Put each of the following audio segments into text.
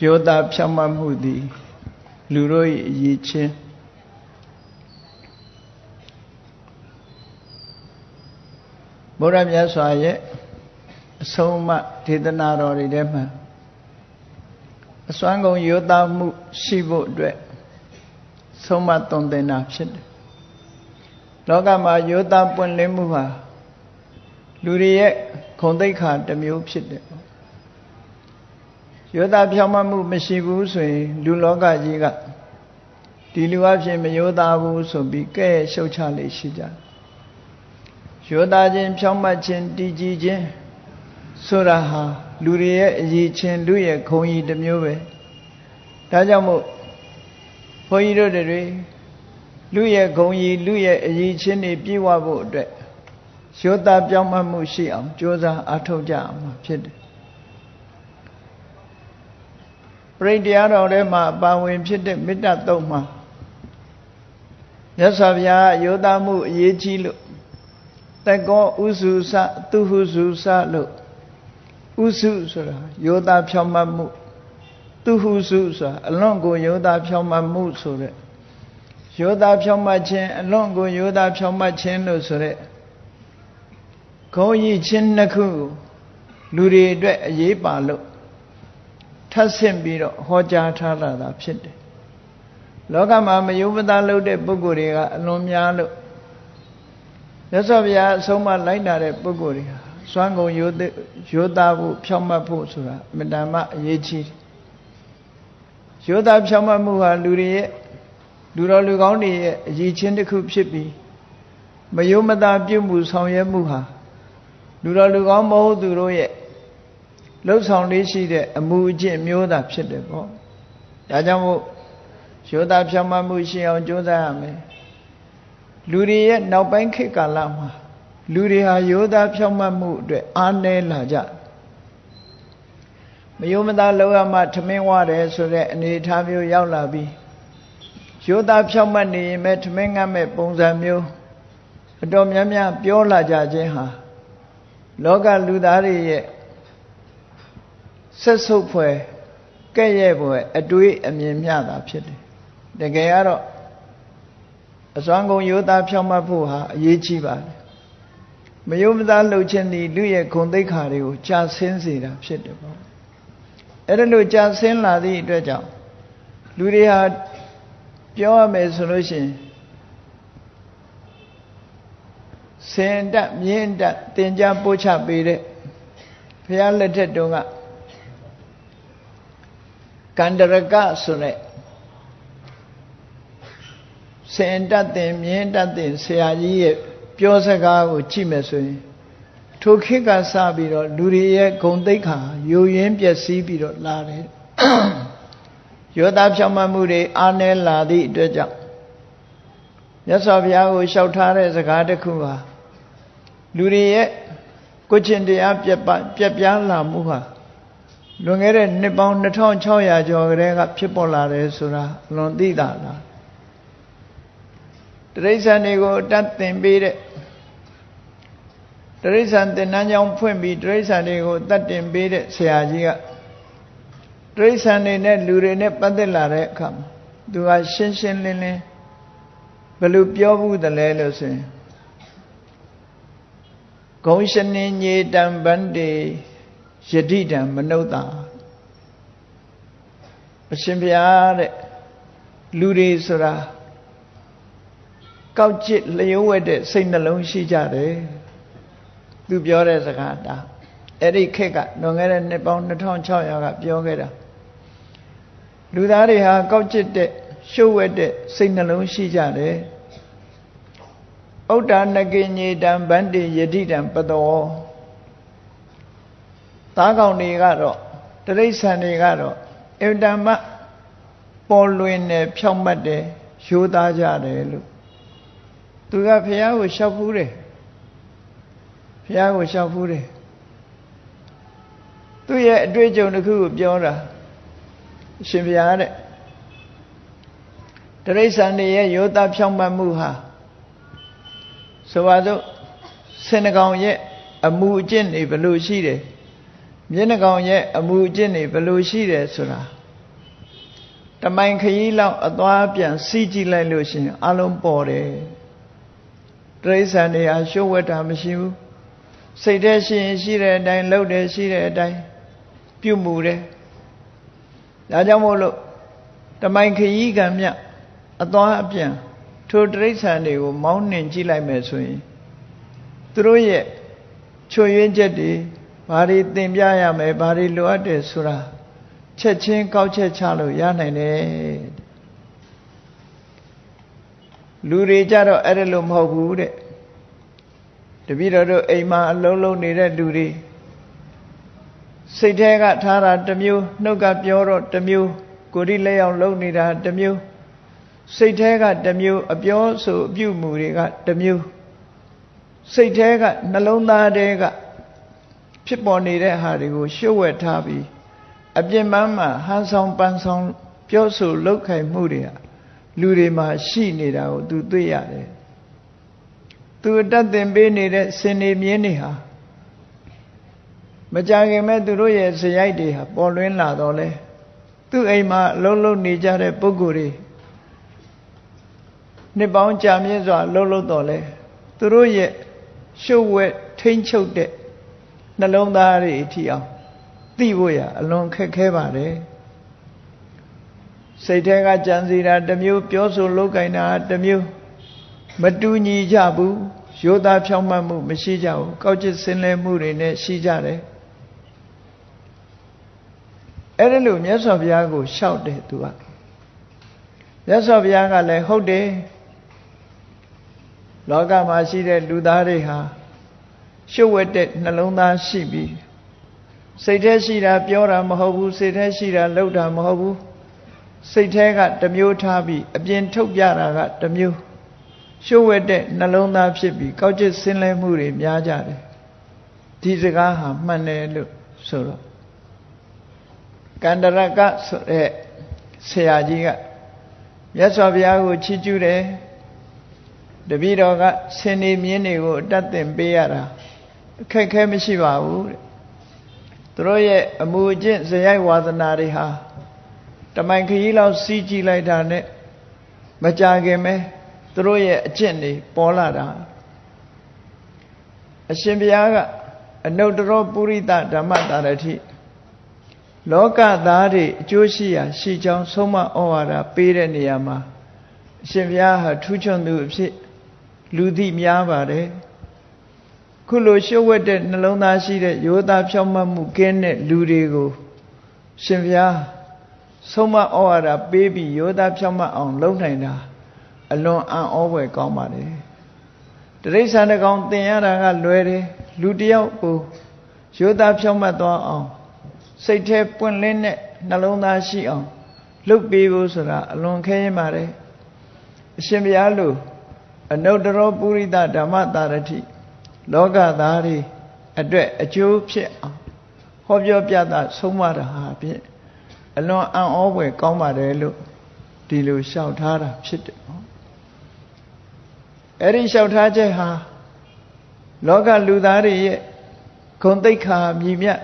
ယောသားဖြောင့်မတ်မှုသည်လူတို့၏အရေးချင်းဘုရားမြတ်စွာရဲ့အဆုံးအမဒေသနာတော်တွေထဲမှာအစွမ်းကုန်ယောသားမှုရှိဖို့အတွက်ဆုံးမသွန်သင်တာဖြစ်တယ်လောကမှာယောသားပွင့်လင်းမှုဟာလူတွေရဲ့ဂုဏ်သိက္ခာတစ်မျိုးဖြစ်တယ်ယောသားဖြောင့်မတ်မှုမရှိဘူးဆိုရင်လူလောကကြီးကဒီလူအဖြစ်မယောသားဘူးဆိုပြီးကဲ့ရဲ့ရှုတ်ချလေရှိကြယောသားချင်းဖြောင့်မတ်ခြင်းတည်ကြည်ခြင်းဆိုတာဟာလူတွေရဲ့အရေးချင်းလူရဲ့ခုံကြီးတစ်မျိုးပဲဒါကြောင့်မို့ဘုန်းကြီးတို့တွေလူရဲ့ခုံကြီးလူရဲ့အရေးချင်းတွေပြည့်ဝဖို့အတွက်ယောသားပြောင်းမှမှုရှိအောင်ကြိုးစားအားထုတ်ကြအောင်ဖြစ်တယ်ပရိတရားတော်ထဲမှာပါဝင်ဖြစ်တဲ့မေတ္တာသုံးမှာမြတ်စွာဘုရားယောသားမှုအရေးကြီးလို့တကောဥစုစသူဟုစုစလို့ဥစုဆိုတာယောသားဖြောင့်မတ်မှုသူဟုစုဆိုတာအလွန်ကိုယောသားဖြောင့်မတ်မှုဆိုတဲ့ယောသားဖြောင့်မတ်ခြင်းအလွန်ကိုယောသားဖြောင့်မတ်ခြင်းလို့ဆိုတဲ့ဂုဏ်ရည်ချင်းနှစ်ခုလူတွေအတွက်အရေးပါလို့ထပ်ဆင့်ပြီးတော့ဟောကြားထားလာတာဖြစ်တယ်လောကမှာမယုံမသားလုပ်တဲ့ပုဂ္ဂိုလ်တွေကအလွန်များလို့မြတ်စွာဘုရားအဆုံးအမလိုက်နာတဲ့ပုဂ္ဂိုလ်တွေဟာစွမ်းကုန်ယောသားဖို့ဖြောင့်မတ်ဖို့ဆိုတာအမြဲတမ်းအရေးကြီးတယ်ယောသားဖြောင့်မတ်မှုဟာလူတွေရဲ့လူတော်လူကောင်းတွေရဲ့အရေးချင်းတစ်ခုဖြစ်ပြီးမယုံမသားပြုမှုဆောင်ရွက်မှုဟာလူတော်လူကောင်းမဟုတ်သူတို့ရဲ့လှုပ်ဆောင်လေးရှိတဲ့အမှုအကျင့်မျိုးသာဖြစ်တယ်ပေါ့ဒါကြောင့်မို့ယောသားဖြောင့်မတ်မှုရှိအောင်ကြိုးစားရမယ်လူတွေရဲ့နောက်ပိုင်းခေတ်ကာလမှာလူတွေဟာယောသားဖြောင့်မတ်မှုအတွက်အားနည်းလာကြမယုံမသားလောက်ရမှထမင်းဝတယ်ဆိုတဲ့အနေအထားမျိုးရောက်လာပြီးယောသားဖြောင့်မတ်နေရင်ပဲထမင်းငတ်မဲ့ပုံစံမျိုးအတော်များများပြောလာကြခြင်းဟာလောကလူသားတွေရဲ့ဆက်ဆုပ်ဖွယ်ကဲ့ရဲ့ဖွယ်အတွေးအမြင်မျှတာဖြစ်တယ်တကယ်ကတော့အစွမ်းကုန်ယောသားဖြောင့်မတ်ဖို့ဟာအရေးကြီးပါတယ်မယုံမသားလှုပ်ခြင်းသည်လူရဲ့ဂုဏ်သိက္ခာတွေကိုကြာဆင်းစေတာဖြစ်တယ်ပေါ့အဲ့ဒါလို့ကြာဆင်းလာသည့်အတွက်ကြောင့်လူတွေဟာပြောရမယ်ဆိုလို့ရှိရင်စင်တက်မြင့်တက်သင်ကြားပို့ချပေးတဲ့ဘုရားလက်ထက်တုန်းကကန္တရကဆိုတဲ့စင်တက်သင်မြင့်တက်သင်ဆရာကြီးရဲ့ပြောစကားကိုကြည့်မယ်ဆိုရင်ထိုခေတ်ကစပြီးတော့လူတွေရဲ့ဂုဏ်သိက္ခာယိုယွင်းပျက်စီးပြီးတော့လာတယ်ယောသားဖြောင့်မတ်မှုတွေအားနည်းလာသည့်အတွက်ကြောင့်မြတ်စွာဘုရားကိုလျှောက်ထားတဲ့စကားတစ်ခုဟာလူတွေရဲ့ကိုယ်ချင်းတရားပြက်ပြားလာမှုဟာလွန်ခဲ့တဲ့နှစ်ပေါင်း2600ကျော်ကတည်းကဖြစ်ပေါ်လာတယ်ဆိုတာလွန်သိတာလားတိရစ္ဆာန်တွေကိုတတ်သင်ပေးတဲ့တိရစ္ဆာန်သင်္นานကြောင့်ဖွင့်ပြီးတိရစ္ဆာန်တွေကိုတတ်တင်ပေးတဲ့ဆရာကြီးကတိရစ္ဆာန်တွေနဲ့လူတွေနဲ့ပတ်သက်လာတဲ့အခါမှာသူကရှင်းရှင်းလင်းလင်းဘယ်လိုပြောဘူးတလဲလို့ဆိုရင်ဂုံရှနိညေတံဗန္တေယတိတံမနုဿာအရှင်ဘုရားတဲ့လူတွေဆိုတာကောက်ကျစ်လျှိုးဝဲတဲ့စိတ်နှလုံးရှိကြတယ်သူပြောတဲ့စကားဒါအဲ့ဒီခေတ်ကလွန်ခဲ့တဲ့နှစ်ပေါင်း2600ကပြောခဲ့တာလူသားတွေဟာကောက်ကျစ်တဲ့ရှုပ်ဝဲတဲ့စိတ်နှလုံးရှိကြတယ်ဥဒ္ဒါနကိညေတံဗန္တိယတိတံပတောသားကောင်တွေကတော့တိရစ္ဆာန်တွေကတော့အင်တမပေါ်လွင်တယ်ဖြောင့်မတ်တယ်ရိုးသားကြတယ်လို့သူကဘုရားကိုလျှောက်ဖူးတယ်ဘုရားကိုလျှောက်ဖူးတယ်သူ့ရဲ့အတွေ့အကြုံတစ်ခုကိုပြောတာအရှင်ဘုရားတဲ့တိရစ္ဆာန်တွေရဲ့ယောသားဖြောင့်မတ်မှုဟာဆိုပါစို့ဆင်နှကောင်ရဲ့အမှုအကျင့်တွေဘယ်လိုရှိတယ်မျက်နှာကောင်ရဲ့အမှုအကျင့်တွေဘယ်လိုရှိတယ်ဆိုတာ တမိုင်ခရီးလောက်အသွားပြန်စီးကြည့်လိုက်လို့ရှင်အလုံးပေါ်တယ်တိရစ္ဆာန်တွေဟာရှုပ်ဝက်တာမရှိဘူးစိတ်ထဲရှိရင်ရှိတဲ့အတိုင်းလှုပ်တယ်ရှိတဲ့အတိုင်းပြုမှုတယ်ဒါကြောင့်မို့လို့တမိုင်ခရီးကံမြအသွားအပြန်ထိုတိရစ္ဆာန်တွေကိုမောင်းနှင်ကြည့်လိုက်မယ်ဆိုရင်သူတို့ရဲ့ချွေရင်းချက်တွေဘာတွေသင်ပြရမယ်ဘာတွေလိုအပ်တယ်ဆိုတာချက်ချင်းကောက်ချက်ချလို့ရနိုင်တယ်လူတွေကြတော့အဲ့ဒါလို့မဟုတ်ဘူးတဲ့တပည့်တော်တို့အိမ်မှာအလုံးလုံးနေတဲ့လူတွေစိတ်ထဲကထားတာတစ်မျိုးနှုတ်ကပြောတော့တစ်မျိုးကိုယ်ဒီလက်ရောက်လုံးနေတာတစ်မျိုးစိတ်ထဲကတစ်မျိုးအပြောဆိုအပြုမှုတွေကတစ်မျိုးစိတ်ထဲကနှလုံးသားထဲကဖြစ်ပေါ်နေတဲ့ဟာတွေကိုရှုပ်ဝက်ထားပြီးအပြစ်မှန်းမှာဟန်ဆောင်ပန်းဆောင်ပြောဆိုလုပ်ခိုင်မှုတွေကလူတွေမှာရှိနေတာကိုသူတွေ့ရတယ်သူအတတ်သင်ပေးနေတဲ့စင်နေမြင်းတွေဟာမကြခင်မဲ့သူတို့ရဲ့ဇယိုက်တွေဟာပေါ်လွင်လာတော့လဲသူ့အိမ်မှာအလုံးလုံးနေကြတဲ့ပုဂ္ဂိုလ်တွေနှစ်ပေါင်းကြာမြင့်စွာလှုပ်လှုပ်တော့လဲသူတို့ရဲ့ရှုပ်ဝက်ထိမ့်ချုပ်တဲ့နှလုံးသားတွေအထိအောင်သိဖို့ရအလွန်ခက်ခဲပါတယ်စိတ်ထဲကကြံစီတာတစ်မျိုးပြောဆိုလုပ်ကိုင်တာတစ်မျိုးမတူညီကြဘူးရိုးသားဖြောင့်မတ်မှုမရှိကြဘူးကောက်ကျစ်စင်လဲမှုတွေနဲ့ရှိကြတယ်အဲ့ဒါလို့မြတ်စွာဘုရားကိုလျှောက်တယ်သူကမြတ်စွာဘုရားကလည်းဟုတ်တယ်လောကမှာရှိတဲ့လူသားတွေဟာရှုပ်ဝက်တဲ့နှလုံးသားရှိပြီးစိတ်ထဲရှိတာပြောတာမဟုတ်ဘူးစိတ်ထဲရှိတာလုပ်တာမဟုတ်ဘူးစိတ်ထဲကတစ်မျိုးထားပြီးအပြင်ထုတ်ပြတာကတစ်မျိုးရှုပ်ဝက်တဲ့နှလုံးသားဖြစ်ပြီးကောက်ကျစ်ဆင်းလဲမှုတွေများကြတယ်ဒီစကားဟာမှန်တယ်လို့ဆိုတော့ကန္တရကဆိုတဲ့ဆရာကြီးကမြတ်စွာဘုရားကိုချီးကျူးတယ်တပည့်တော်ကဆင်နေမြင်းတွေကိုအတတ်သင်ပေးရတာအခက်ခဲမရှိပါဘူးတဲ့သူတို့ရဲ့အမှုအကျင့်ဇယိုက်ဝါသနာတွေဟာတမိုင်ခရီးလောက်စီးကြည့်လိုက်တာနဲ့မကြခင်ပဲသူတို့ရဲ့အကျင့်တွေပေါ်လာတာအရှင်ဘုရားကအနုတ္တရောပုရိသဓမ္မတာရတိလောကသားတွေအကျိုးရှိရာရှိကြောင်းဆုံးမဩဝါဒပေးတဲ့နေရာမှာအရှင်ဘုရားဟာထူးချွန်သူအဖြစ်လူသိများပါတယ်ခုလိုရှုပ်ဝက်တဲ့နှလုံးသားရှိတဲ့ရိုးသားဖြောင့်မတ်မှုကင်းတဲ့လူတွေကိုရှင်ဘုရားဆုံးမဩဝါဒပေးပြီးရိုးသားဖြောင့်မတ်အောင်လုပ်နိုင်တာအလွန်အံ့ဩဖွယ်ကောင်းပါတယ်တိရစ္ဆာန်တစ်ကောင်သင်ရတာကလွယ်တယ်လူတစ်ယောက်ကိုရိုးသားဖြောင့်မတ်သွားအောင်စိတ်ထဲပွင့်လင်းတဲ့နှလုံးသားရှိအောင်လုပ်ပေးဖို့ဆိုတာအလွန်ခဲရင်ပါတယ်အရှင်ဘုရားလိုအနုတ္တရောပုရိသဓမ္မတာရတိလောကသားတွေအတွက်အကျိုးဖြစ်အောင်ဟောပြောပြတာဆုံးမတာဟာဖြင့်အလွန်အံ့ဩဖွယ်ကောင်းပါတယ်လို့ဒီလိုလျှောက်ထားတာဖြစ်တယ်နော်အဲ့ဒီလျှောက်ထားချက်ဟာလောကလူသားတွေရဲ့ဂုဏ်သိက္ခာမြည်မြတ်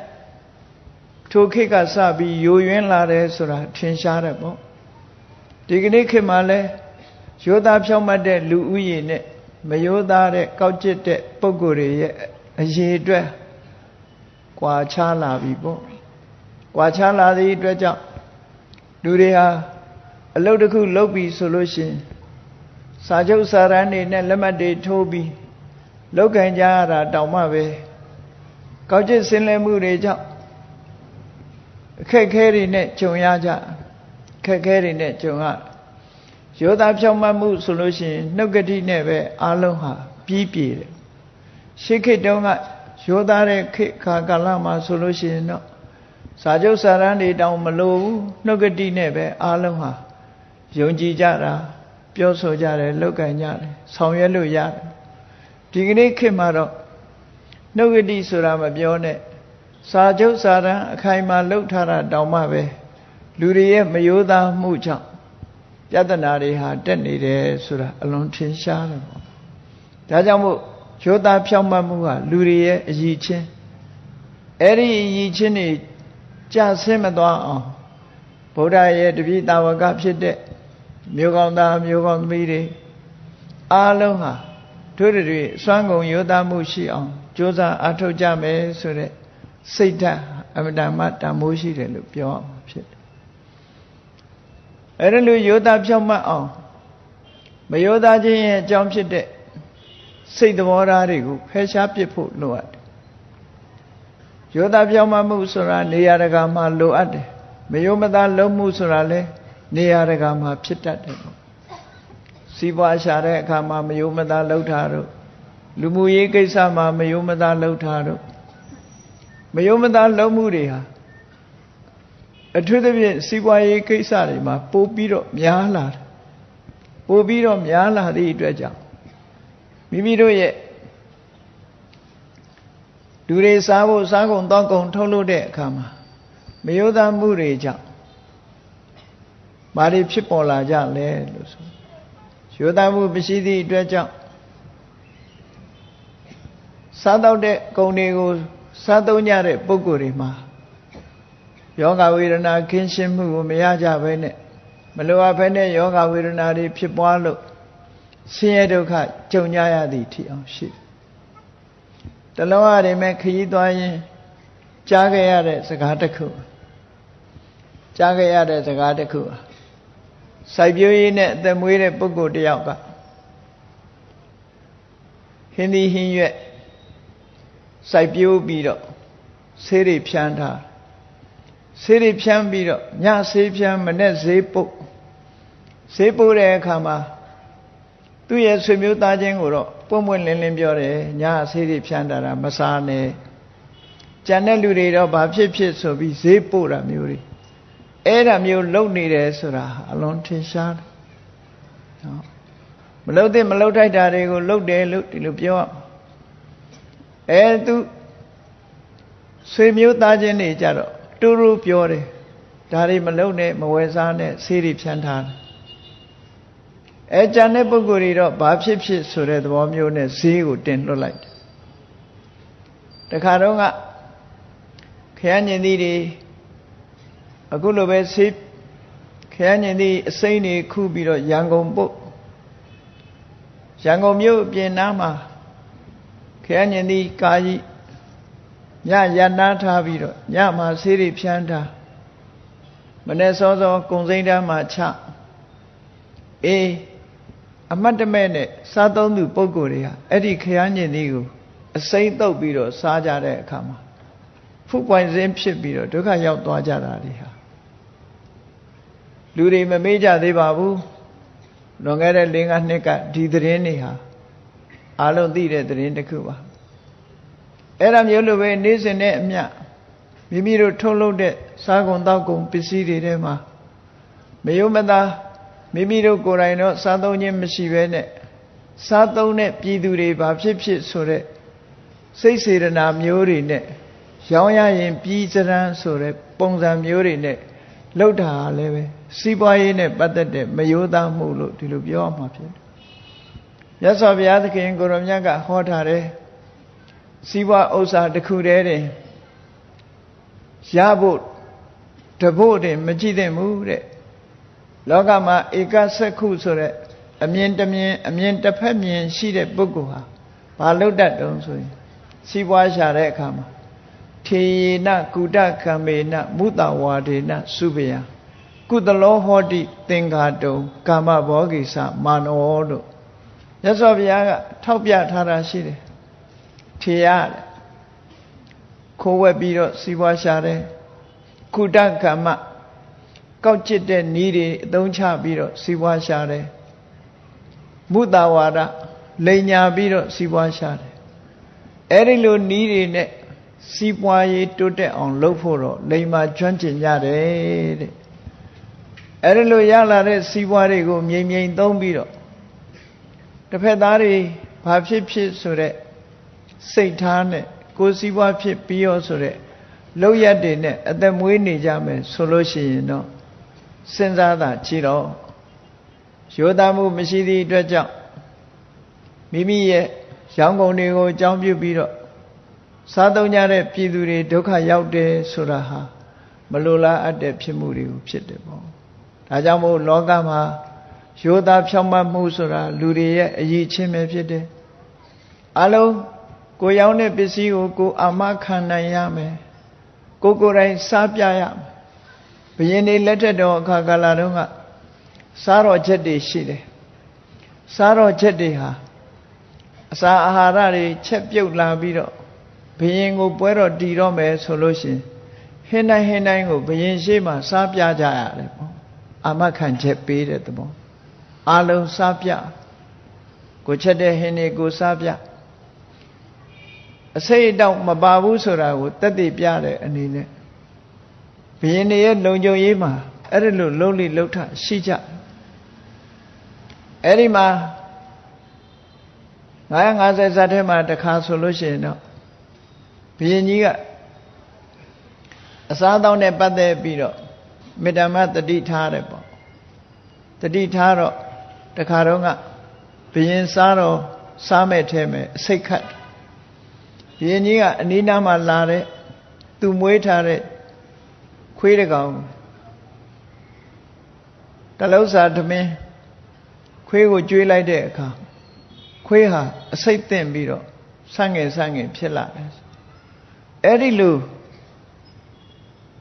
ထိုခေတ်ကစပြီးယိုယွင်းလာတယ်ဆိုတာထင်ရှားတယ်ပေါ့ဒီကနေ့ခေတ်မှာလဲရိုးသားဖြောင့်မတ်တဲ့လူဦးရေနဲ့မရိုးသားတဲ့ကောက်ကျစ်တဲ့ပုဂ္ဂိုလ်တွေရဲ့အရေးအတွက်ကွာခြားလာပြီပေါ့ကွာခြားလာသည့်အတွက်ကြောင့်လူတွေဟာအလုပ်တစ်ခုလုပ်ပြီးဆိုလို့ရှိရင်စာချုပ်စာတမ်းတွေနဲ့လက်မှတ်တွေထိုးပြီးလုပ်ကင်ကြရတာတောင်မှပဲကောက်ကျစ်ဆင်းလဲမှုတွေကြောင့်အခက်ခဲတွေနဲ့ကြုံရကြအခက်ခဲတွေနဲ့ကြုံရရိုးသားဖြောင့်မတ်မှုဆိုလို့ရှိရင်နှုတ်ကတိနဲ့ပဲအားလုံးဟာပြီးပြည့်တယ်ရှေးခေတ်တုန်းကရိုးသားတဲ့ခေတ်ကာလမှာဆိုလို့ရှိရင်တော့စာချုပ်စာတမ်းတွေတောင်မလိုဘူးနှုတ်ကတိနဲ့ပဲအားလုံးဟာယုံကြည်ကြတာပြောဆိုကြတယ်လုပ်ကင်ကြတယ်ဆောင်ရွက်လို့ရတယ်ဒီကနေ့ခေတ်မှာတော့နှုတ်ကတိဆိုတာမပြောနဲ့စာချုပ်စာတမ်းအခိုင်အမာလုပ်ထားတာတောင်မှပဲလူတွေရဲ့မယိုးသားမှုကြောင့်ပြဿနာတွေဟာတက်နေတယ်ဆိုတာအလွန်ထင်ရှားတယ်ပေါ့ဒါကြောင့်မို့ရိုးသားဖြောင့်မတ်မှုဟာလူတွေရဲ့အရည်ချင်းအဲ့ဒီအရည်ချင်းတွေကြဆင်းမသွားအောင်ဘ ဗုဒ္ဓရဲ့တပည့်တာဝကဖြစ်တဲ့မျိုးကောင်းသားမျိုးကောင်းသမီးတွေအားလုံးဟာတို့တွေစွမ်းကုန်ရိုးသားမှုရှိအောင်ကြိုးစားအားထုတ်ကြမယ်ဆိုတဲ့စိတ်ဓာတ်အမှန်တမ်းတန်မိုးရှိတယ်လို့ပြောရမှာဖြစ်တယ်အဲ့ဒါလိုရိုးသားဖြောင့်မတ်အောင်မရိုးသားခြင်းရဲ့အကြောင်းဖြစ်တဲ့စိတ်သဘောထားတွေကိုဖယ်ရှားပစ်ဖို့လိုအပ်တယ်ရိုးသားဖြောင့်မတ်မှုဆိုတာနေရာတကာမှာလိုအပ်တယ်မရိုးမသားလုံးမှုဆိုတာလည်းနေရာတကာမှာဖြစ်တတ်တယ်ပေါ့စီးပွားရှာတဲ့အခါမှာမရိုးမသားလှုပ်တာတို့လူမှုရေးကိစ္စမှာမရိုးမသားလှုပ်တာတို့မရိုးမသားလုံးမှုတွေဟာအထူးသဖြင့်စီးပွားရေးကိစ္စတွေမှာပိုပြီးတော့များလာတယ်ပိုပြီးတော့များလာသည့်အတွက်ကြောင့်မိမိတို့ရဲ့လူတွေစားဖို့စားကုန်တောက်ကုန်ထုတ်လုပ်တဲ့အခါမှာမရိုးသားမှုတွေကြောင့်ဘာတွေဖြစ်ပေါ်လာကြလဲလို့ဆိုရိုးသားမှုမရှိသည့်အတွက်ကြောင့်စားတော့တဲ့ကုန်တွေကိုစားသုံးကြတဲ့ပုဂ္ဂိုလ်တွေမှာယောဂဝေဒနာခင်းရှင်းမှုကိုမရကြဘဲနဲ့မလိုအပ်ဘဲနဲ့ယောဂဝေဒနာတွေဖြစ်ပွားလို့ဆင်းရဲဒုက္ခကြုံကြရသည့်ထိအောင်ရှိတယ်တလုံးရည်မဲ့ခရီးသွားရင်ကြားခဲ့ရတဲ့စကားတစ်ခုကြားခဲ့ရတဲ့စကားတစ်ခုစိုက်ပျိုးရေးနဲ့အသက်မွေးတဲ့ပုဂ္ဂိုလ်တစ်ယောက်ကဟင်းသီးဟင်းရွက်စိုက်ပျိုးပြီးတော့ဆေးတွေဖြန်းထားဆေးတွေဖြန်းပြီးတော့ညဆေးဖြန်းမနဲ့ဈေးပုတ်တဲ့အခါမှာသူ့ရဲ့ဆွေမျိုးသားချင်းကိုတော့ပွင့်ပွင့်လင်းလင်းပြောတယ်ညဆေးတွေဖြန်းတာမစားနဲ့ကြံတဲ့လူတွေတော့ဘာဖြစ်ဖြစ်ဆိုပြီးဈေးပို့တာမျိုးတွေအဲ့ဒါမျိုးလုံနေတယ်ဆိုတာအလွန်ထင်ရှားတယ်နော်မလုံတဲ့မလုံထိုက်တာတွေကိုလုံတယ်လို့ဒီလိုပြောသူဆွေမျိုးသားချင်းတွေကြတော့တူတူပြောတယ်ဒါတွေမလုံနဲ့မဝယ်စားနဲ့ဆေးတွေဖြန်းထားတယ်ကြံတဲ့ပုဂ္ဂိုလ်တွေတော့ဘာဖြစ်ဖြစ်ဆိုတဲ့သဘောမျိုးနဲ့ဈေးကိုတင်လွှတ်လိုက်တယ်တခါတော့ကခရမ်းညင်သီးတွေအခုလိုပဲဆေးခရမ်းညင်သီးအစိမ်းတွေခုပြီးတော့ရန်ကုန်ပို့ရန်ကုန်မြို့ပြင်နားမှာခရမ်းညင်သီးကာကြီးညရန်နာထားပြီးတော့ညမှာဆေးတွေဖြန်းထားမနေ့စောစောကုံစိမ့်တန်းမှာချအမတ်တမဲ့နဲ့စားသုံးသူပုဂ္ဂိုလ်တွေဟာအဲ့ဒီခရမ်းညင်သီးကိုအစိမ်းတုပ်ပြီးတော့စားကြတဲ့အခါမှာဖုပွိုင်စင်းဖြစ်ပြီးတော့ဒုက္ခရောက်သွားကြတာတွေဟာလူတွေမမေ့ကြသေးပါဘူးလွန်ခဲ့တဲ့ 4-5 နှစ်ကဒီသတင်းတွေဟာအားလုံးသိတဲ့သတင်းတစ်ခုပါအဲ့ဒါမျိုးလိုပဲနေ့စဉ်နဲ့အမျှမိမိတို့ထုတ်လုပ်တဲ့စားကုန်တောက်ကုန်ပစ္စည်းတွေထဲမှာမယုံမသားမိမိတို့ကိုယ်တိုင်တော့စားသုံးခြင်းမရှိဘဲနဲ့စားသုံးတဲ့ပြည်သူတွေဘာဖြစ်ဖြစ်ဆိုတဲ့စိတ်စေတနာမျိုးတွေနဲ့ရောင်းရရင်ပြည်စရန်ဆိုတဲ့ပုံစံမျိုးတွေနဲ့လှုပ်တာလည်းပဲစီးပွားရေးနဲ့ပတ်သက်တဲ့မယိုးသားမှုလို့ဒီလိုပြောရမှာဖြစ်တယ်။မြတ်စွာဘုရားသခင်ကိုရောမြတ်ကဟောထားတယ်စီးပွားဥစ္စာတစ်ခုတည်းတင်ရဖို့တဖို့တင်မကြည့်သင့်ဘူးတဲ့လောကမှာဧကစက္ခုဆိုတဲ့အမြင်တစ်မြင်အမြင်တစ်ဖက်မြင်ရှိတဲ့ပုဂ္ဂိုလ်ဟာဘာလုပ်တတ်တုံးဆိုရင်စီးပွားရှာတဲ့အခါမှာထေယေနကုတကံမေနမုတဝါဒေနစုပယကုသလောဟောတိသင်္ဃာတုံကာမဘောဂိသမာနောလို့မြတ်စွာဘုရားကထောက်ပြထားတာရှိတယ်ထေရခိုးဝက်ပြီးတော့စီးပွားရှာတယ်ကုတကမ္မကောက်ကျစ်တဲ့နီးတွေအသုံးချပြီးတော့စီးပွားရှာတယ်မုတဝါဒလိန်ညာပြီးတော့စီးပွားရှာတယ်အဲ့ဒီလိုနီးတွေနဲ့စီးပွားရေးတိုးတက်အောင်လုပ်ဖို့တော့လိန်မာကျွမ်းကျင်ကြတယ်တဲ့အဲ့ဒီလိုရလာတဲ့စီးပွားတွေကိုမြိန်မြိန်သုံးပြီးတော့တစ်ဖက်သားတွေဘာဖြစ်ဖြစ်ဆိုတဲ့စိတ်ထားနဲ့ကိုယ်စီးပွားဖြစ်ပြီးရောဆိုတဲ့လောက်ရတဲ့နဲ့အသက်မွေးနေကြမယ်ဆိုလို့ရှိရင်တော့စဉ်းစားတာကြည့်တော့ရိုးသားမှုမရှိသည့်အတွက်ကြောင့်မိမိရဲ့ရောင်းကုန်တွေကိုအကြောင်းပြုပြီးတော့စားသုံးကြတဲ့ပြည်သူတွေဒုက္ခရောက်တယ်ဆိုတာဟာ မလိုလားအပ်တဲ့ဖြစ်မှုတွေကိုဖြစ်တယ်ပေါ့ဒါကြောင့်မို့လောကမှာရိုးသားဖြောင့်မတ်မှုဆိုတာလူတွေရဲ့အရေးချင်းပဲဖြစ်တယ်အလုံးကိုရောက်တဲ့ပစ္စည်းကိုကိုအာမခံနိုင်ရမယ်ကိုယ်တိုင်စားပြရမယ်ဘုရင်တွေလက်ထက်တော်အခါကာလတုန်းကစားတော်ချက်တွေရှိတယ်စားတော်ချက်တွေဟာအစာအာဟာရတွေချက်ပြုတ်လာပြီးတော့ဘုရင်ကိုပွဲတော်တည်တော့မယ်ဆိုလို့ရှိရင်ဟင်းတိုင်းကိုဘုရင်ရှေ့မှာစားပြကြရတယ်ပေါ့အာမခံချက်ပေးတဲ့သဘောအလုံးစားပြကိုချက်တဲ့ဟင်းတွေကိုစားပြအစိတ်အတောက်မပါဘူးဆိုတာကိုသက်သေပြတဲ့အနေနဲ့ဘုရင်တွေရဲ့လုံခြုံရေးမှာအဲ့ဒီလိုလုံးလိလှုပ်ထရှိကြအဲ့ဒီမှာ950ဇာတ်ထဲမှာတစ်ခါဆိုလို့ရှိရင်တော့ဘုရင်ကြီးကအစားအသောက်နဲ့ပတ်သက်ပြီးတော့မေတ္တာမတတိထားတယ်ပေါ့တတိထားတော့တခါတော့ကဘုရင်စားတော့စားမဲ့ထဲမဲ့အစိတ်ခတ်ဘုရင်ကြီးကအနီးနားမှာလာတဲ့သူမွေးထားတဲ့ခွေးတကောင်တလုံးစာသမင်းခွေးကိုကျွေးလိုက်တဲ့အခါခွေးဟာအစိတ်သင့်ပြီးတော့ဆန့်ငယ်ဖြစ်လာတယ်အဲ့ဒီလို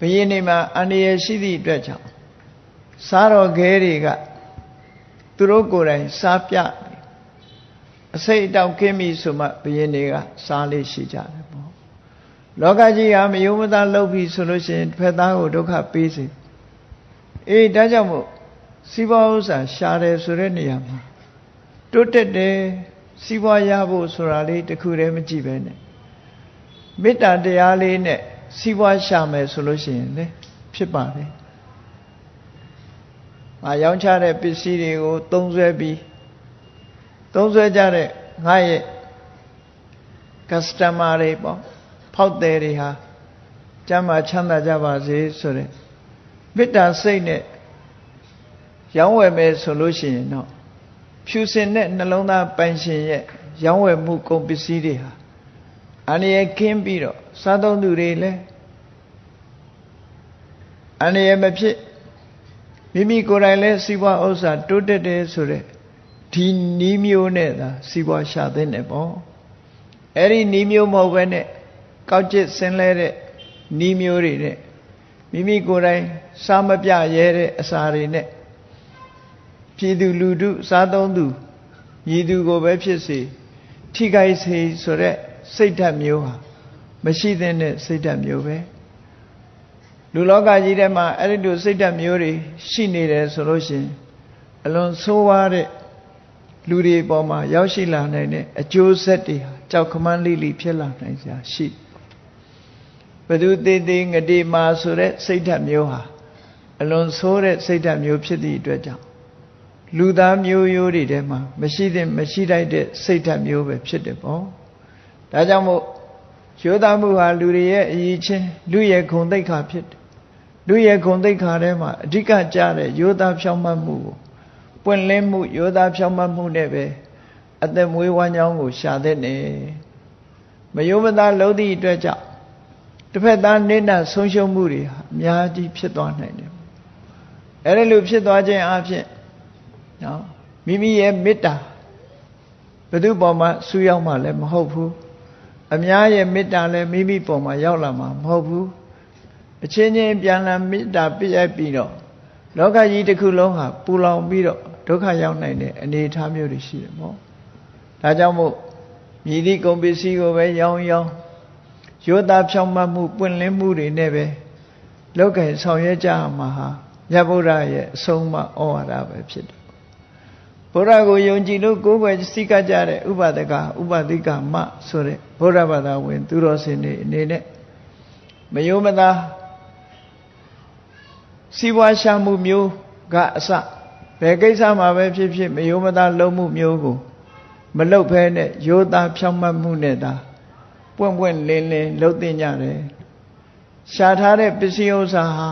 ဘုရင်နေမှာအန္တရာယ်ရှိသည့်အတွက်ကြောင့်စားတော်ခဲတွေကသူတို့ကိုယ်တိုင်စားပြအစိတ်အတောက်ကင်းပြီဆိုမှဘုရင်တွေကစားလေးရှိကြတယ်ပေါ့လောကကြီးဟာမယုံမသားလုပ်ပြီဆိုလို့ရှိရင်ဖက်သားကိုဒုက္ခပေးစေအေးဒါကြောင့်မို့စီးပွားဥစ္စာရှာတယ်ဆိုတဲ့နေရာမှာတိုးတက်တယ်စီးပွားရဖို့ဆိုတာလေးတခုတည်းမကြည့်ပဲနဲ့မေတ္တာတရားလေးနဲ့စီးပွားရှာမယ်ဆိုလို့ရှိရင်လေဖြစ်ပါတယ်ငါရောင်းချတဲ့ပစ္စည်းတွေကိုသုံးစွဲပြီးသုံးစွဲကြတဲ့ငါရဲ့ customer တွေပေါ့ဖောက်သည်တွေဟာကျမ်းမာချမ်းသာကြပါစေဆိုတဲ့မေတ္တာစိတ်နဲ့ရောင်းဝယ်မယ်ဆိုလို့ရှိရင်တော့ဖြူစင်တဲ့နှလုံးသားပိုင်ရှင်ရဲ့ရောင်းဝယ်မှုကုန်ပစ္စည်းတွေဟာအန္တရာယ်ကင်းပြီးတော့စားသုံးသူတွေလည်းအန္တရာယ်မဖြစ်မိမိကိုယ်တိုင်လည်းစီးပွားဥစ္စာတိုးတက်တယ်ဆိုတဲ့ဒီနီးမျိုးနဲ့သာစီးပွားရှာသင့်တယ်ပေါ့အဲ့ဒီနီးမျိုးမဟုတ်ဘဲနဲ့ကောက်ကျစ်ဆင်းလဲတဲ့နီးမျိုးတွေနဲ့မိမိကိုယ်တိုင်စားမပြရဲတဲ့အစာတွေနဲ့ပြည်သူလူထုစားသုံးသူညီသူကိုပဲဖြစ်စေထိခိုက်စေဆိုတဲ့စိတ်ဓာတ်မျိုးဟာမရှိသင့်တဲ့စိတ်ဓာတ်မျိုးပဲလူလောကကြီးထဲမှာအဲ့ဒီလိုစိတ်ဓာတ်မျိုးတွေရှိနေတယ်ဆိုလို့ရှိရင်အလွန်ဆိုးဝါးတဲ့လူတွေပေါ်မှာရောက်ရှိလာနိုင်တဲ့အကျိုးဆက်တွေဟာကြောက်ခမန်းလိလိဖြစ်လာနိုင်စရာရှိဘသူသေးသေးငတိမာဆိုတဲ့စိတ်ဓာတ်မျိုးဟာအလွန်ဆိုးတဲ့စိတ်ဓာတ်မျိုးဖြစ်သည့်အတွက်ကြောင့်လူသားမျိုးရိုးတွေထဲမှာမရှိထိုက်တဲ့စိတ်ဓာတ်မျိုးပဲဖြစ်တယ်ပေါ့ဒါကြောင့်မို့ရိုးသားမှုဟာလူတွေရဲ့အရေးချင်းလူရဲ့ဂုဏ်သိက္ခာဖြစ်တယ်လူရဲ့ဂုဏ်သိက္ခာထဲမှာအဓိကကျတဲ့ရိုးသားဖြောင့်မတ်မှုကိုပွင့်လင်းမှုရိုးသားဖြောင့်မတ်မှုနဲ့ပဲအသက်မွေးဝမ်းကြောင်းကိုရှာတဲ့နေမယုံမသားလုံးသည့်အတွက်ကြောင့်တစ်ဖက်သားနိဒဆုံးရှုံးမှုတွေဟာအများကြီးဖြစ်သွားနိုင်တယ်အဲ့ဒါလိုဖြစ်သွားခြင်းအပြင်နော်မိမိရဲ့မေတ္တာဘယ်သူပေါ်မှာဆူရောက်မှလည်းမဟုတ်ဘူးအများရဲ့မေတ္တာလည်းမိမိပေါ်မှာရောက်လာမှာမဟုတ်ဘူးအချင်းချင်းပြန်လာမေတ္တာပြည့်ပြီးတော့လောကကြီးတစ်ခုလုံးဟာပူလောင်ပြီးတော့ဒုက္ခရောက်နိုင်တဲ့အနေအထားမျိုးတွေရှိတယ်ပေါ့ဒါကြောင့်မို့မြည်သည့်ကုန်ပစ္စည်းကိုပဲရောင်းရိုးသားဖြောင့်မတ်မှုပွင့်လင်းမှုတွေနဲ့ပဲလောကီဆောင်ရွက်ကြမှာဟာမြတ်ဗုဒ္ဓရဲ့အဆုံးအမဩဝါဒပဲဖြစ်တယ်ဘုရားကိုယုံကြည်လို့ကိုယ်ွယ်စိတ်ကကြတဲ့ဥပဒကဥပဒိကမဆိုတဲ့ဘုရားဘာသာဝင်သူတော်စင်တွေအနေနဲ့မယုံမသားစီးပွားရှာမှုမျိုးကအစဘယ်ကိစ္စမှာပဲဖြစ်ဖြစ်မယုံမသားလုံးမှုမျိုးကိုမလုပ်ဘဲနဲ့ရိုးသားဖြောင့်မတ်မှုနဲ့သာပွင့်ပွင့်လင်းလင်းလုပ်သိကြတယ်ရှာထားတဲ့ပစ္စည်းဥစ္စာဟာ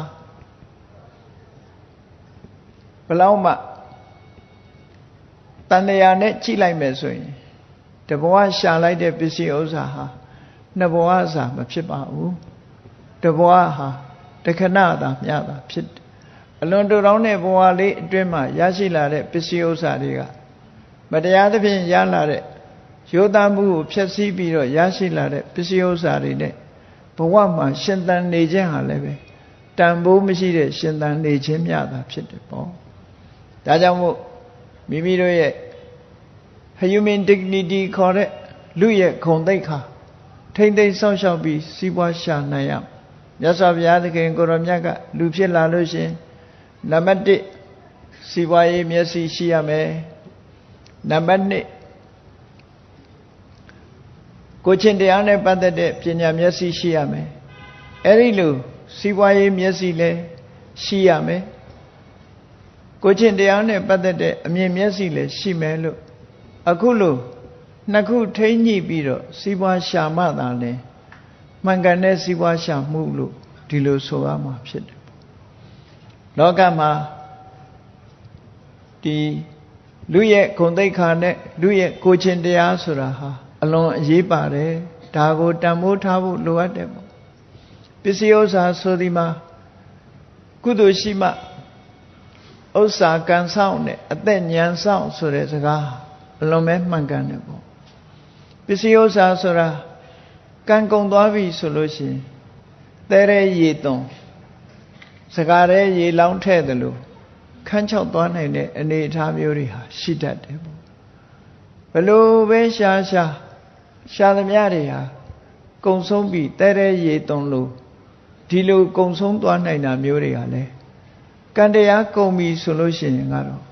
ဘလောက်မှတန်တရာနဲ့ကြည့်လိုက်မယ်ဆိုရင်တဘဝရှာလိုက်တဲ့ပစ္စည်းဥစ္စာဟာနှစ်ဘဝစာမဖြစ်ပါဘူးတဘဝဟာတ တခဏသာမျှတာဖြစ်တယ်အလွန်တူတောင်းတဲ့ဘဝလေးအတွင်းမှာရရှိလာတဲ့ပစ္စည်းဥစ္စာတွေကမတရားသဖြင့်ရလာတဲ့ရိုးသားမှုကိုဖျက်ဆီးပြီးတော့ရရှိလာတဲ့ပစ္စည်းဥစ္စာတွေနဲ့ဘဝမှာရှင်သန်နေခြင်းဟာလည်းပဲတန်ဖိုးမရှိတဲ့ရှင်သန်နေခြင်းမျှတာဖြစ်တယ်ပေါ့ဒါကြောင့်မို့မိမိတို့ရဲ့ human dignity ခေါ်တဲ့လူရဲ့ဂုဏ်သိက္ခာထိမ့်သိမ်းစောင့်ရှောက်ပြီးစီးပွားရှာနိုင်ရမြတ်စွာဘုရားသခင်ကိုရောမြတ်ကလူဖြစ်လာလို့ရှင်နံပါတ်1စီးပွားရေးမျက်စိရှိရမယ်နံပါတ်2ကိုချင်းတရားနဲ့ပတ်သက်တဲ့ပညာမျက်စိရှိရမယ်အဲ့ဒီလိုစီးပွားရေးမျက်စိလည်းရှိရမယ်ကိုချင်းတရားနဲ့ပတ်သက်တဲ့အမြင်မျက်စိလည်းရှိမယ်လို့အခုလို့နှစ်ခုထိမ့်ညှိပြီးတော့စီးပွားရှာမှသာလဲမှန်ကန်တဲ့စီးပွားရှာမှုလို့ဒီလိုဆိုရမှာဖြစ်တယ်လောကမှာဒီလူရဲ့ဂုဏ်သိက္ခာနဲ့လူရဲ့ကိုချင်းတရားဆိုတာဟာအလွန်အရေးပါတယ်ဒါကိုတန်ဖိုးထားဖို့လိုအပ်တယ်ပေါ့ပစ္စည်းဥစ္စာဆိုဒီမှာကုသိုလ်ရှိမှဥစ္စာကံဆောင်နဲ့အသက်ဉာဏ်ဆောင်ဆိုတဲ့စကားအလွန်ပဲမှန်ကန်တယ်ပေါ့ပစ္စည်းဥစ္စာဆိုတာကံကုန်သွားပြီဆိုလို့ရှိရင်တဲရဲရေသွန်စကားရဲရေလောင်းထဲ့တယ်လို့ခန်းချောက်သွားနိုင်တဲ့အနေအထားမျိုးတွေဟာရှိတတ်တယ်ပေါ့ဘလို့ပဲရှာသမျှတွေဟာကုံဆုံးပြီးတဲရဲရေသွန်လို့ဒီလိုကုံဆုံးသွားနိုင်တာမျိုးတွေကလည်းကံတရားကုန်ပြီဆိုလို့ရှိရင်ကတော့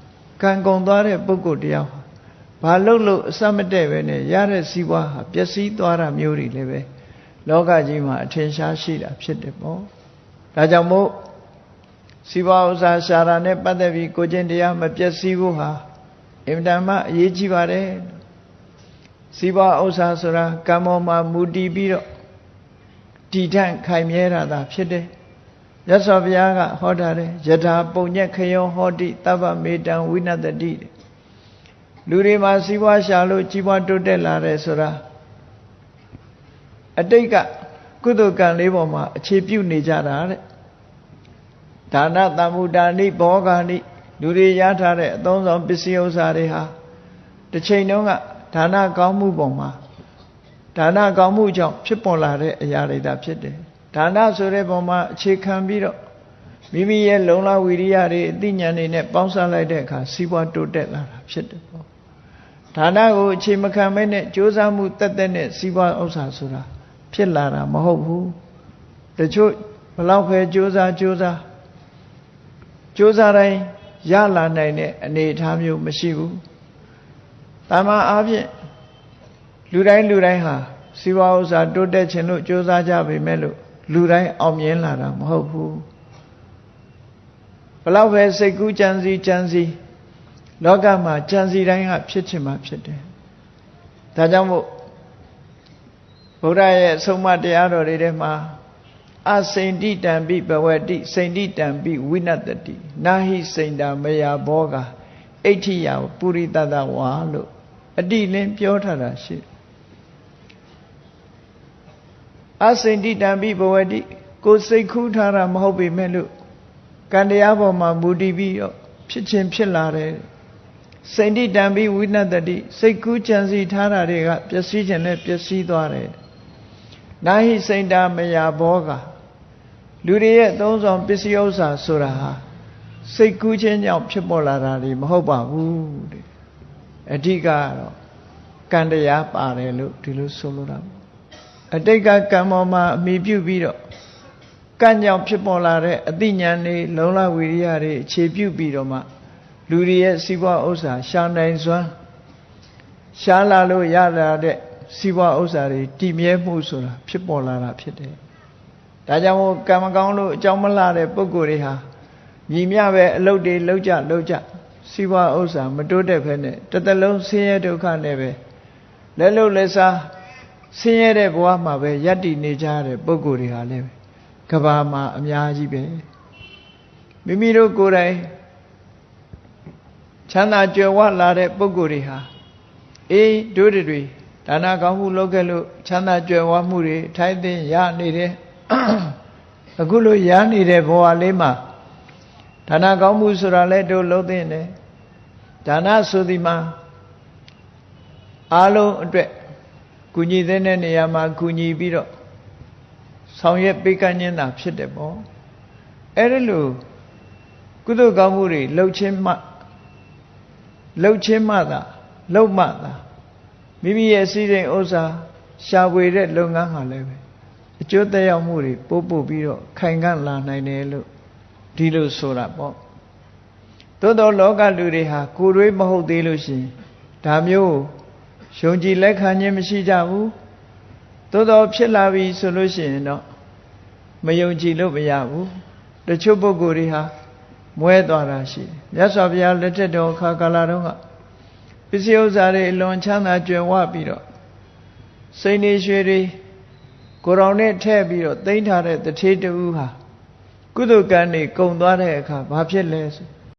ကံကုန်သွားတဲ့ပုဂ္ဂိုလ်တယောက်ဘာလို့အစမတည့်ပဲနဲ့ရတဲ့စီးပွားဟာပျက်စီးသွားတာမျိုးတွေလည်းပဲလောကကြီးမှာအထင်ရှားရှိတာဖြစ်တယ်ပေါ့ဒါကြောင့်မို့စီးပွားဥစ္စာရှာတာနဲ့ပတ်သက်ပြီးကိုချင်းတရားမပျက်စီးဖို့ဟာအင်မတန်မှအရေးကြီးပါတယ်စီးပွားဥစ္စာဆိုတာကံပေါ်မှာမူတည်ပြီးတော့တည်ထန့်ခိုင်မြဲတာသာဖြစ်တယ်မြတ်စွာဘုရားကဟောတာတယ်ယထာပုံညက်ခယောဟောတိတဗ္ဗမေတံဝိနတတိလူတွေမှာစီးပွားရှာလို့ကြီးပွားတိုးတက်လာတယ်ဆိုတာအတိတ်ကကုသိုလ်ကံလေးပေါ်မှာအခြေပြုနေကြတာတဲ့ဒါနသံမုဒ္ဒာနိဘောဂာနိလူတွေရထားတဲ့အသုံးဆောင်ပစ္စည်းဥစ္စာတွေဟာတစ်ချိန်တုန်းကဒါနကောင်းမှုပေါ်မှာဒါနကောင်းမှုကြောင့်ဖြစ်ပေါ်လာတဲ့အရာတွေသာဖြစ်တယ်ဒါနဆိုတဲ့ပုံမှာအခြေခံပြီးတော့မိမိရဲ့လုံလဝိရိယတွေအသိဉာဏ်တွေနဲ့ပေါင်းစပ်လိုက်တဲ့အခါစီးပွားတိုးတက်လာတာဖြစ်တယ်ပေါ့ဒါနကိုအခြေမခံမဲနဲ့ကြိုးစားမှုတက်တက်နဲ့စီးပွားဥစ္စာဆိုတာဖြစ်လာတာမဟုတ်ဘူးတချို့ဘလောက်ပဲကြိုးစားတိုင်းရလာနိုင်တဲ့အနေအထားမျိုးမရှိဘူးတာမန်အားဖြင့်လူတိုင်းဟာစီးပွားဥစ္စာတိုးတက်ခြင်းလို့ကြိုးစားကြပေမဲ့လို့လူတိုင်းအောင်မြင်လာတာမဟုတ်ဘူးဘလောက်ပဲစိတ်ကူးကြံစည်လောကမှာကြံစည်တိုင်းကဖြစ်ချင်မှဖြစ်တယ်ဒါကြောင့်မို့ဗုဒ္ဓရဲ့အဆုံးအမတရားတော်တွေထဲမှာအစိန္တိတံပိဘဝတိစိန္တိတံပိဝိနတတိနာဟိစိန္တာမယာဘောဂအဋ္ဌိယပုရိသတဝါလို့အတိလင်းပြောထားတာရှိအစိန္တိတံပိဘဝတိကိုစိတ်ခူးထားတာမဟုတ်ပေမဲ့လို့ကံတရားပေါ်မှာမူတည်ပြီးတော့ဖြစ်ခြင်းဖြစ်လာတယ်စိန္တိတံပိဝိနတတိစိတ်ကူးကြံစည်ထားတာတွေကပျက်စီးခြင်းနဲ့ပျက်စီးသွားတယ်နာဟိစိန္တာမယာဘောဂလူတွေရဲ့သုံးဆောင်ပစ္စည်းဥစ္စာဆိုတာဟာစိတ်ကူးခြင်းကြောင့်ဖြစ်ပေါ်လာတာတွေမဟုတ်ပါဘူးတဲ့အဓိကကတော့ကံတရားပါတယ်လို့ဒီလိုဆိုလိုတာအတိတ်ကကံပေါ်မှာအမိပြုပြီးတော့ကံကြောင့်ဖြစ်ပေါ်လာတဲ့အသိဉာဏ်တွေလုံလဝိရိယတွေအခြေပြုပြီးတော့မှလူတွေရဲ့စီးပွားဥစ္စာရှာနိုင်စွမ်းရှားလာလို့ရလာတဲ့စီးပွားဥစ္စာတွေတည်မြဲမှုဆိုတာဖြစ်ပေါ်လာတာဖြစ်တယ်ဒါကြောင့်မို့ကံမကောင်းလို့အကြောင်းမလှတဲ့ပုဂ္ဂိုလ်တွေဟာညီမျှပဲအလုပ်တွေလုပ်ကြစီးပွားဥစ္စာမတိုးတက်ဖဲနဲ့တစ်သက်လုံးဆင်းရဲဒုက္ခနဲ့ပဲလက်လုပ်လက်စားဆင်းရဲတဲ့ဘဝမှာပဲယက်တည်နေကြတဲ့ပုဂ္ဂိုလ်တွေဟာလည်းကဘာမှာအများကြီးပဲမိမိတို့ကိုယ်တိုင်ချမ်းသာကြွယ်ဝလာတဲ့ပုဂ္ဂိုလ်တွေဟာတို့တွေဒါနကောင်းမှုလုပ်ခဲ့လို့ချမ်းသာကြွယ်ဝမှုတွေထိုက်သိရနေတယ် အခုလိုရနေတဲ့ဘဝလေးမှာဒါနကောင်းမှုဆိုတာလည်းတို့လုံးသိနေဒါနဆိုဒီမှာအားလုံးအတွက်ကုညီတဲ့နေရာမှာကုညီပြီးတော့ဆောင်ရွက်ပေးကမ်းခြင်းသာဖြစ်တယ်ပေါ့အဲ့ဒီလိုကုသိုလ်ကောင်းမှုတွေလှုပ်ခြင်းမှသာလှုပ်မှသာမိမိရဲ့စီရင်ဥစ္စာရှာဖွေတဲ့လုပ်ငန်းဟာလည်းပဲအကျိုးသက်ရောက်မှုတွေပို့ပြီးတော့ခိုင်ခံ့လာနိုင်တယ်လို့ဒီလိုဆိုတာပေါ့သို့တော်လောကလူတွေဟာကိုယ်တွေမဟုတ်သေးလို့ရှိရင်ဒါမျိုးယုံကြည်လက်ခံခြင်းမရှိကြဘူးသို့တော်ဖြစ်လာပြီဆိုလို့ရှိရင်တော့မယုံကြည်လို့မရဘူးတချို့ပုဂ္ဂိုလ်တွေဟာမွဲသွားတာရှိတယ်မြတ်စွာဘုရားလက်ထက်တော်အခါကာလတုန်းကပစ္စည်းဥစ္စာတွေအလွန်ချမ်းသာကြွယ်ဝပြီးတော့စိန်နေရွှေတွေကိုယ်တော်နဲ့ထည့်ပြီးတော့သိမ်းထားတဲ့တထေးတူဟာကုသိုလ်ကံတွေကုံသွားတဲ့အခါဘာဖြစ်လဲဆို